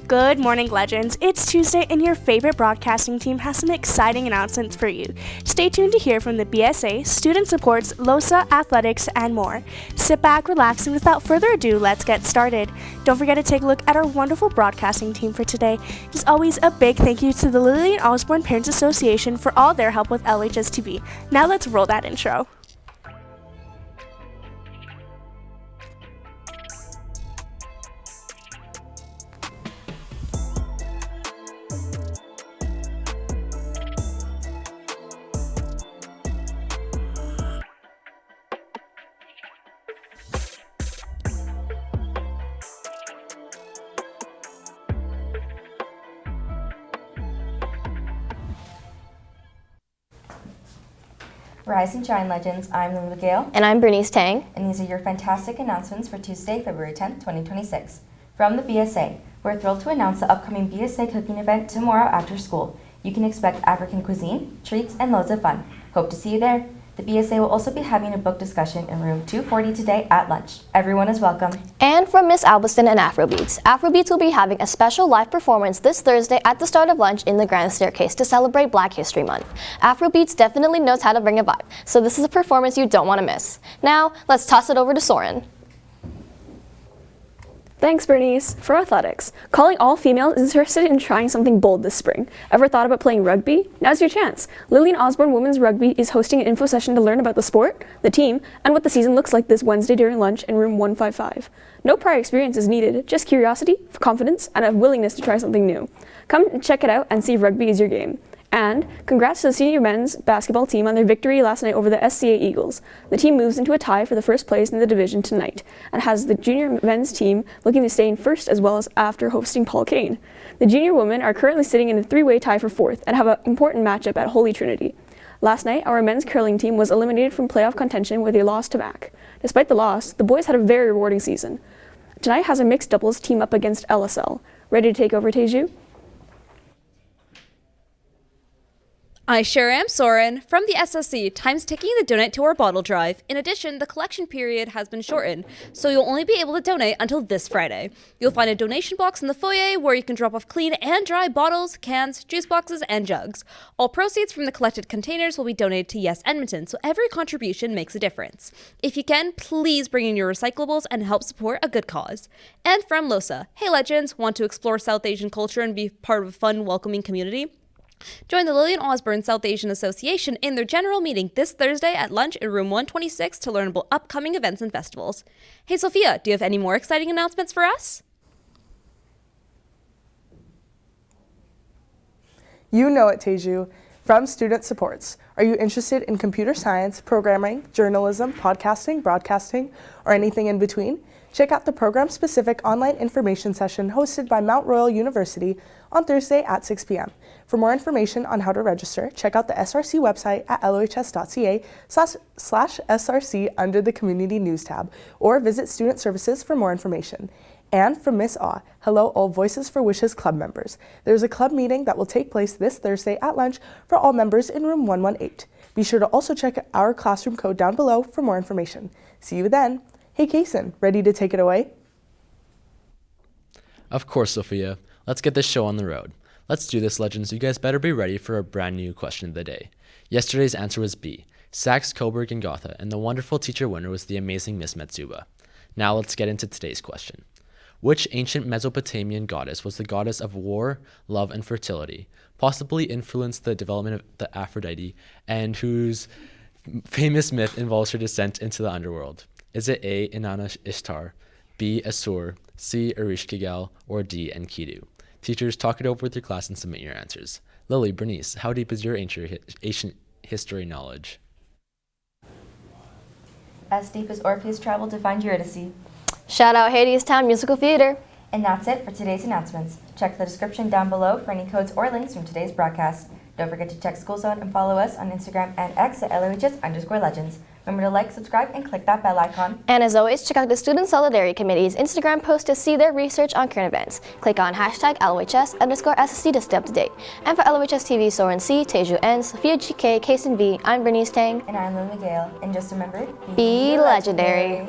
Good morning, legends. It's Tuesday and your favorite broadcasting team has some exciting announcements for you. Stay tuned to hear from the BSA, Student Supports, LOHSTA, Athletics, and more. Sit back, relax, and without further ado, let's get started. Don't forget to take a look at our wonderful broadcasting team for today. As always, a big thank you to the Lillian Osborne Parents Association for all their help with LHSTV. Now let's roll that intro. Rise and shine, legends. I'm Lillian Gale. And I'm Bernice Tang. And these are your fantastic announcements for Tuesday, February 10th, 2026. From the BSA, we're thrilled to announce the upcoming BSA cooking event tomorrow after school. You can expect African cuisine, treats, and loads of fun. Hope to see you there. The BSA will also be having a book discussion in room 240 today at lunch. Everyone is welcome. And from Miss ALBISTON and AFROBEATS, AFROBEATS will be having a special live performance this Thursday at the start of lunch in the Grand Staircase to celebrate Black History Month. AFROBEATS definitely knows how to bring a vibe, so this is a performance you don't want to miss. Now, let's toss it over to Soren. Thanks, Bernice. For athletics, calling all females interested in trying something bold this spring. Ever thought about playing rugby? Now's your chance. Lillian Osborne Women's Rugby is hosting an info session to learn about the sport, the team, and what the season looks like this Wednesday during lunch in room 155. No prior experience is needed, just curiosity, confidence, and a willingness to try something new. Come check it out and see if rugby is your game. And congrats to the senior men's basketball team on their victory last night over the SCA Eagles. The team moves into a tie for the first place in the division tonight and has the junior men's team looking to stay in first as well as after hosting Paul Kane. The junior women are currently sitting in a three-way tie for fourth and have an important matchup at Holy Trinity. Last night, our men's curling team was eliminated from playoff contention with a loss to MAC. Despite the loss, the boys had a very rewarding season. Tonight has a mixed doubles team up against LSL. Ready to take over, Teju? I sure am, Soren. From the SSC, time's ticking to donate to our bottle drive. In addition, the collection period has been shortened, so you'll only be able to donate until this Friday. You'll find a donation box in the foyer where you can drop off clean and dry bottles, cans, juice boxes, and jugs. All proceeds from the collected containers will be donated to Yes Edmonton, so every contribution makes a difference. If you can, please bring in your recyclables and help support a good cause. And from LOHSTA, hey legends, want to explore South Asian culture and be part of a fun, welcoming community? Join the Lillian Osborne South Asian Association in their general meeting this Thursday at lunch in room 126 to learn about upcoming events and festivals. Hey Sophia, do you have any more exciting announcements for us? You know it, Teju. From Student Supports, are you interested in computer science, programming, journalism, podcasting, broadcasting, or anything in between? Check out the program-specific online information session hosted by Mount Royal University on Thursday at 6 p.m. For more information on how to register, check out the SRC website at lohs.ca/SRC under the Community News tab, or visit Student Services for more information. And from Miss Aw, hello all Voices for Wishes Club members. There's a club meeting that will take place this Thursday at lunch for all members in room 118. Be sure to also check our classroom code down below for more information. See you then. Hey Kason, ready to take it away? Of course, Sophia. Let's get this show on the road. Let's do this, legends. You guys better be ready for a brand new question of the day. Yesterday's answer was B, Sachs, Coburg, and Gotha, and the wonderful teacher winner was the amazing Miss Metsuba. Now let's get into today's question. Which ancient Mesopotamian goddess was the goddess of war, love, and fertility, possibly influenced the development of the Aphrodite, and whose famous myth involves her descent into the underworld? Is it A, Inanna Ishtar, B, Asur, C, Ereshkigal, or D, Enkidu? Teachers, talk it over with your class and submit your answers. Lily, Bernice, how deep is your ancient history knowledge? As deep as Orpheus traveled to find Eurydice. Shout out Hadestown Musical Theater. And that's it for today's announcements. Check the description down below for any codes or links from today's broadcast. Don't forget to check School Zone and follow us on Instagram and X at LOHS_legends. Remember to like, subscribe, and click that bell icon. And as always, check out the Student Solidarity Committee's Instagram post to see their research on current events. Click on #LOHS_SSC to stay up to date. And for LOHS TV, Soren C, Teju N, Sophia GK, Kason V, I'm Bernice Tang. And I'm Lillian Gale. And just remember, be legendary.